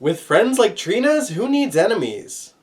With friends like Trina's, who needs enemies?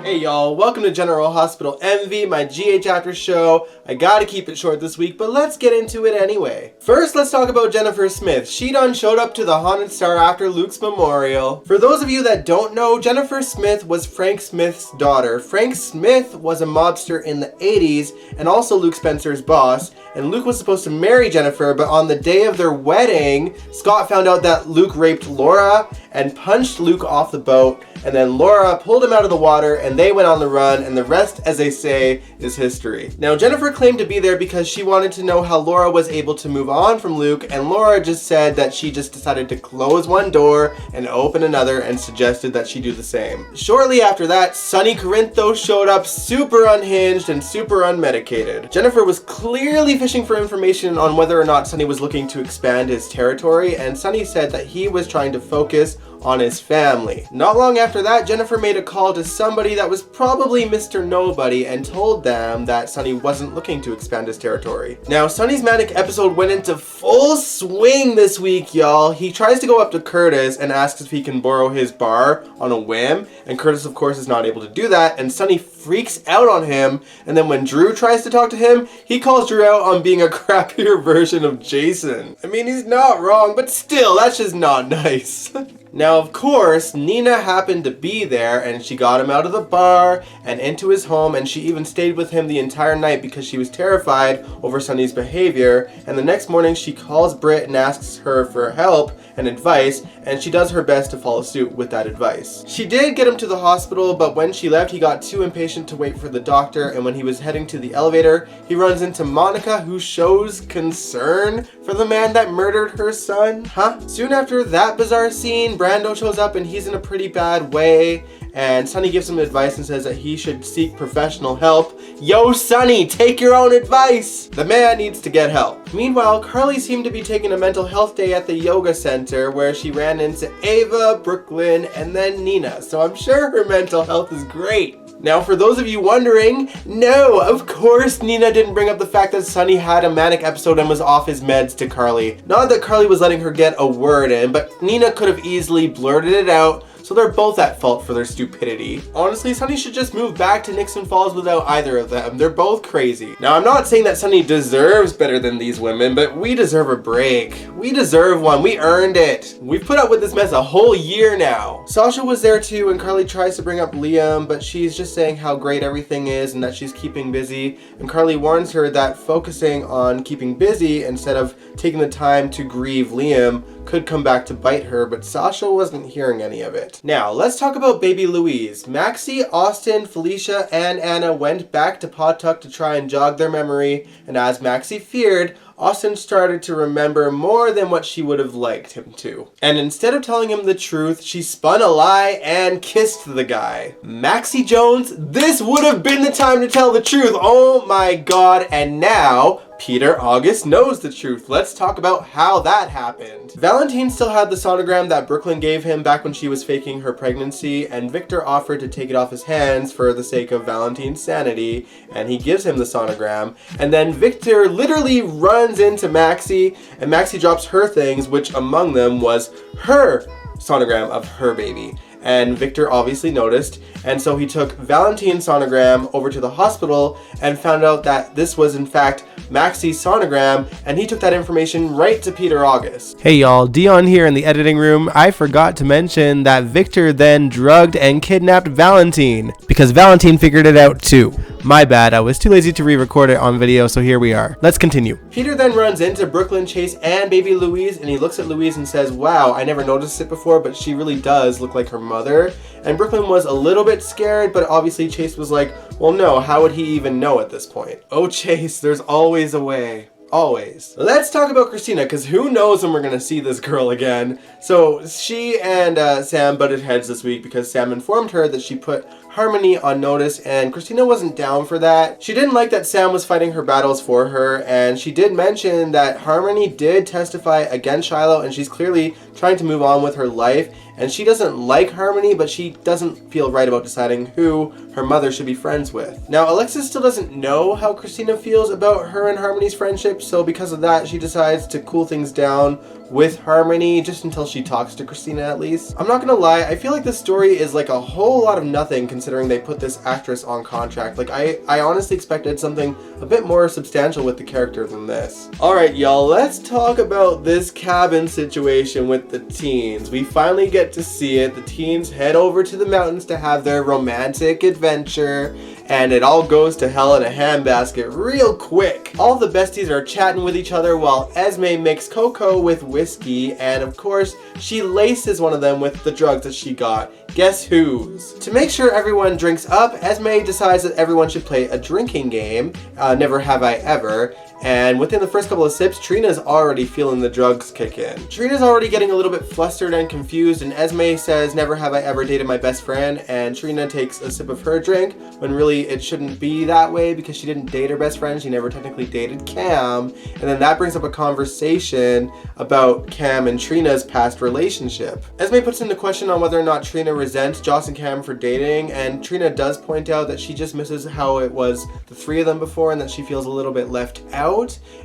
Hey y'all, welcome to General Hospital Envy, my GH After Show. I gotta keep it short this week, but let's get into it anyway. First, let's talk about Jennifer Smith. She done showed up to the Haunted Star after Luke's memorial. For those of you that don't know, Jennifer Smith was Frank Smith's daughter. Frank Smith was a mobster in the 80s and also Luke Spencer's boss. And Luke was supposed to marry Jennifer, but on the day of their wedding, Scott found out that Luke raped Laura and punched Luke off the boat. And then Laura pulled him out of the water and they went on the run, and the rest, as they say, is history. Now, Jennifer claimed to be there because she wanted to know how Laura was able to move on from Luke, and Laura just said that she just decided to close one door and open another and suggested that she do the same. Shortly after that, Sonny Corinthos showed up super unhinged and super unmedicated. Jennifer was clearly fishing for information on whether or not Sonny was looking to expand his territory, and Sonny said that he was trying to focus on his family. Not long after that, Jennifer made a call to somebody that was probably Mr. Nobody and told them that Sonny wasn't looking to expand his territory. Now, Sonny's manic episode went into full swing this week, y'all. He tries to go up to Curtis and asks if he can borrow his bar on a whim, and Curtis, of course, is not able to do that, and Sonny freaks out on him, and then when Drew tries to talk to him, he calls Drew out on being a crappier version of Jason. I mean, he's not wrong, but still, that's just not nice. Now, of course, Nina happened to be there, and she got him out of the bar and into his home, and she even stayed with him the entire night because she was terrified over Sonny's behavior. And the next morning, she calls Britt and asks her for help and advice, and she does her best to follow suit with that advice. She did get him to the hospital, but when she left, he got too impatient to wait for the doctor, and when he was heading to the elevator, he runs into Monica, who shows concern for the man that murdered her son. Soon after that bizarre scene, Brando shows up and he's in a pretty bad way, and Sonny gives him advice and says that he should seek professional help. Yo, Sonny, take your own advice! The man needs to get help. Meanwhile, Carly seemed to be taking a mental health day at the yoga center where she ran into Ava, Brooklyn, and then Nina, so I'm sure her mental health is great. Now, for those of you wondering, no, of course Nina didn't bring up the fact that Sonny had a manic episode and was off his meds to Carly. Not that Carly was letting her get a word in, but Nina could have easily blurted it out, so they're both at fault for their stupidity. Honestly, Sonny should just move back to Nixon Falls without either of them. They're both crazy. Now, I'm not saying that Sonny deserves better than these women, but we deserve a break. We deserve one. We earned it. We've put up with this mess a whole year now. Sasha was there too, and Carly tries to bring up Liam, but she's just saying how great everything is and that she's keeping busy. And Carly warns her that focusing on keeping busy instead of taking the time to grieve Liam could come back to bite her, but Sasha wasn't hearing any of it. Now, let's talk about baby Louise. Maxie, Austin, Felicia, and Anna went back to Pawtuck to try and jog their memory, and as Maxie feared, Austin started to remember more than what she would have liked him to. And instead of telling him the truth, she spun a lie and kissed the guy. Maxie Jones, this would have been the time to tell the truth. Oh my god, and now Peter August knows the truth. Let's talk about how that happened. Valentine still had the sonogram that Brooklyn gave him back when she was faking her pregnancy, and Victor offered to take it off his hands for the sake of Valentine's sanity, and he gives him the sonogram. And then Victor literally runs into Maxie, and Maxie drops her things, which among them was her sonogram of her baby. And Victor obviously noticed, and so he took Valentine's sonogram over to the hospital and found out that this was in fact Maxie's sonogram, and he took that information right to Peter August. Hey y'all, Dion here in the editing room. I forgot to mention that Victor then drugged and kidnapped Valentine, because Valentine figured it out too. My bad, I was too lazy to re-record it on video, so here we are. Let's continue. Peter then runs into Brooklyn, Chase, and baby Louise, and he looks at Louise and says, wow, I never noticed it before, but she really does look like her mother. And Brooklyn was a little bit scared, but obviously Chase was like, well no, how would he even know at this point? Oh Chase, there's always a way. Always. Let's talk about Christina, because who knows when we're going to see this girl again. So she and Sam butted heads this week because Sam informed her that she put Harmony on notice, and Christina wasn't down for that. She didn't like that Sam was fighting her battles for her, and she did mention that Harmony did testify against Shiloh, and she's clearly trying to move on with her life, and she doesn't like Harmony, but she doesn't feel right about deciding who her mother should be friends with. Now, Alexis still doesn't know how Christina feels about her and Harmony's friendship, so because of that, she decides to cool things down with Harmony, just until she talks to Christina at least. I'm not gonna lie, I feel like this story is like a whole lot of nothing considering they put this actress on contract. Like, I honestly expected something a bit more substantial with the character than this. Alright, y'all, let's talk about this cabin situation with the teens. We finally get to see it. The teens head over to the mountains to have their romantic adventure, and it all goes to hell in a handbasket real quick. All the besties are chatting with each other while Esme makes cocoa with whiskey, and of course, she laces one of them with the drugs that she got. Guess whose? To make sure everyone drinks up, Esme decides that everyone should play a drinking game, Never Have I Ever, and within the first couple of sips, Trina's already feeling the drugs kick in. Trina's already getting a little bit flustered and confused, and Esme says, "Never have I ever dated my best friend," and Trina takes a sip of her drink, when really it shouldn't be that way because she didn't date her best friend, she never technically dated Cam, and then that brings up a conversation about Cam and Trina's past relationship. Esme puts into question on whether or not Trina resents Joss and Cam for dating, and Trina does point out that she just misses how it was the three of them before and that she feels a little bit left out.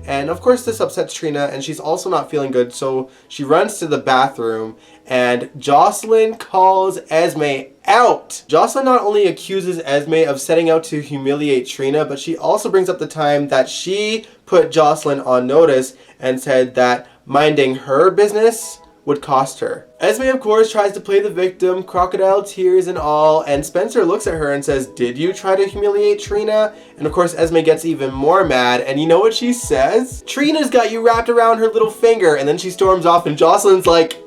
And of course this upsets Trina, and she's also not feeling good, so she runs to the bathroom and Jocelyn calls Esme out. Jocelyn not only accuses Esme of setting out to humiliate Trina, but she also brings up the time that she put Jocelyn on notice and said that minding her business would cost her. Esme, of course, tries to play the victim, crocodile tears and all, and Spencer looks at her and says, "Did you try to humiliate Trina?" And of course, Esme gets even more mad, and you know what she says? "Trina's got you wrapped around her little finger," and then she storms off, and Jocelyn's like,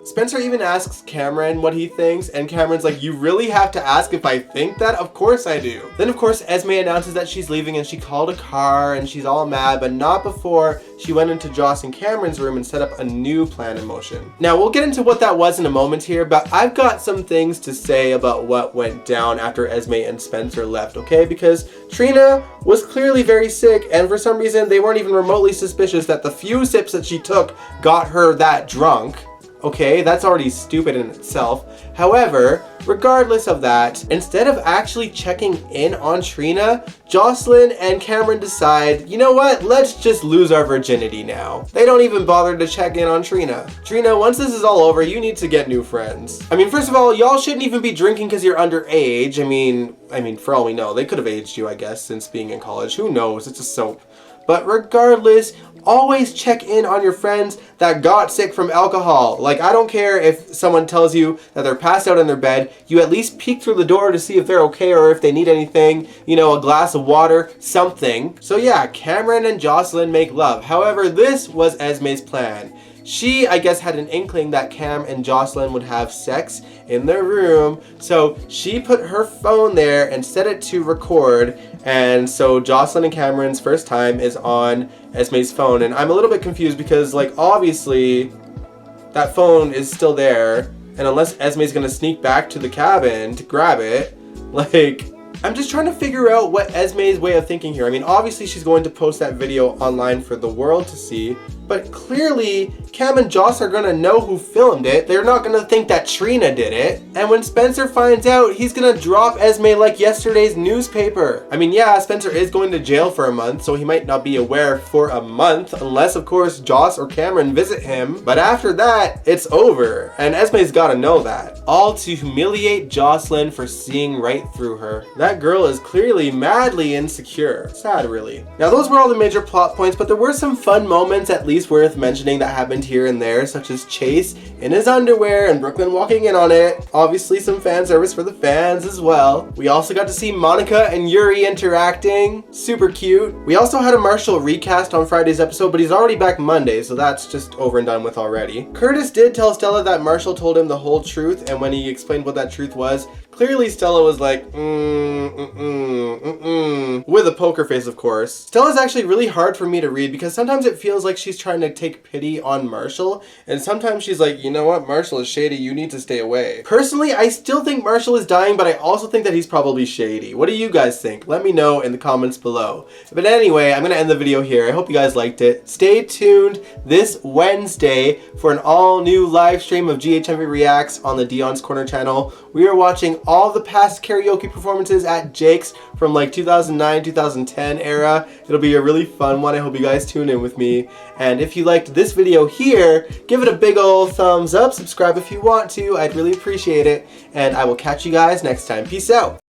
Spencer even asks Cameron what he thinks, and Cameron's like, "You really have to ask if I think that? Of course I do." Then of course Esme announces that she's leaving and she called a car and she's all mad, but not before she went into Joss and Cameron's room and set up a new plan in motion. Now we'll get into what that was in a moment here, but I've got some things to say about what went down after Esme and Spencer left, okay? Because Trina was clearly very sick, and for some reason they weren't even remotely suspicious that the few sips that she took got her that drunk. Okay, that's already stupid in itself. However, regardless of that, instead of actually checking in on Trina, Jocelyn and Cameron decide, you know what, let's just lose our virginity now. They don't even bother to check in on Trina. Trina, once this is all over, you need to get new friends. I mean, first of all, y'all shouldn't even be drinking because you're underage. I mean, for all we know, they could have aged you, I guess, since being in college. Who knows? It's a soap. But regardless, always check in on your friends that got sick from alcohol. Like, I don't care if someone tells you that they're passed out in their bed, you at least peek through the door to see if they're okay or if they need anything, you know, a glass of water, something. So yeah, Cameron and Jocelyn make love. However, this was Esme's plan. She, I guess, had an inkling that Cam and Jocelyn would have sex in their room, so she put her phone there and set it to record, and so Jocelyn and Cameron's first time is on Esme's phone, and I'm a little bit confused because, like, obviously that phone is still there, and unless Esme's gonna sneak back to the cabin to grab it, like, I'm just trying to figure out what Esme's way of thinking here. I mean, obviously she's going to post that video online for the world to see, but clearly Cam and Joss are gonna know who filmed it. They're not gonna think that Trina did it. And when Spencer finds out, he's gonna drop Esme like yesterday's newspaper. I mean, yeah, Spencer is going to jail for a month, so he might not be aware for a month, unless of course Joss or Cameron visit him. But after that, it's over. And Esme's gotta know that. All to humiliate Jocelyn for seeing right through her. That girl is clearly madly insecure. Sad, really. Now, those were all the major plot points, but there were some fun moments at least worth mentioning that happened here and there, such as Chase in his underwear and Brooklyn walking in on it. Obviously some fan service for the fans as well. We also got to see Monica and Yuri interacting. Super cute. We also had a Marshall recast on Friday's episode, but he's already back Monday, so that's just over and done with already. Curtis did tell Stella that Marshall told him the whole truth, and when he explained what that truth was, Clearly Stella was like, with a poker face, of course. Stella's actually really hard for me to read because sometimes it feels like she's trying to take pity on Marshall, and sometimes she's like, you know what, Marshall is shady, you need to stay away. Personally, I still think Marshall is dying, but I also think that he's probably shady. What do you guys think? Let me know in the comments below. But anyway, I'm gonna end the video here. I hope you guys liked it. Stay tuned this Wednesday for an all-new live stream of GHMV Reacts on the Dion's Corner channel. We are watching all the past karaoke performances at Jake's from like 2009, 2010 era. It'll be a really fun one. I hope you guys tune in with me. And if you liked this video here, give it a big ol' thumbs up. Subscribe if you want to. I'd really appreciate it. And I will catch you guys next time. Peace out.